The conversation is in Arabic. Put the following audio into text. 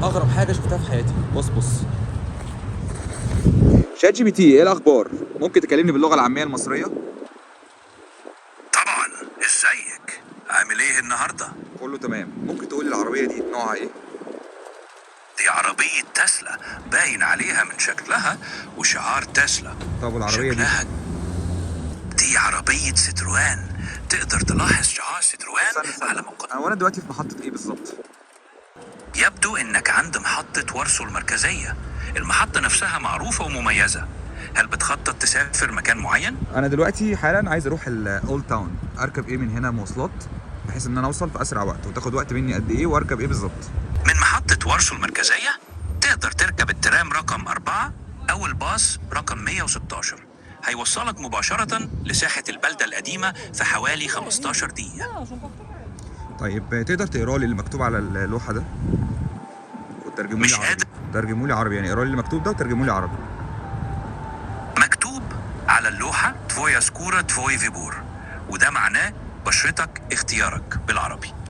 اغرب حاجه شفتها في حياتي. بص بص. شات جي بي تي، ايه الاخبار؟ ممكن تكلمني باللغه العاميه المصريه؟ طبعا. ازيك؟ عامل ايه النهارده؟ كله تمام. ممكن تقولي العربيه دي نوعها ايه؟ دي عربية تسلا، باين عليها من شكلها وشعار تسلا. طب والعربيه دي؟ شكلها دي عربية ستروان. تقدر تلاحظ شعار ستروان استنى على مقدمة. وانا دلوقتي في محطه ايه بالظبط؟ يبدو انك عند محطة وارسو المركزية. المحطة نفسها معروفة ومميزة. هل بتخطط تسافر مكان معين؟ انا دلوقتي حالا عايز اروح الاولد تاون. اركب ايه من هنا مواصلات بحيث ان انا اوصل في اسرع وقت، وتاخد وقت مني قد ايه، واركب ايه بالظبط؟ من محطة وارسو المركزية تقدر تركب الترام رقم 4 أو الباص رقم 116. هيوصلك مباشرة لساحة البلدة القديمة في حوالي 15 دقيقة. طيب تقدر تقرا لي اللي مكتوب على اللوحه ده وترجمه لي مش عربي؟ قادر. ترجمه لي عربي، يعني اقرا لي اللي مكتوب ده وترجمه لي عربي. مكتوب على اللوحة تفويا سكورة تفوي فيبور، وده معناه بشرتك اختيارك بالعربي.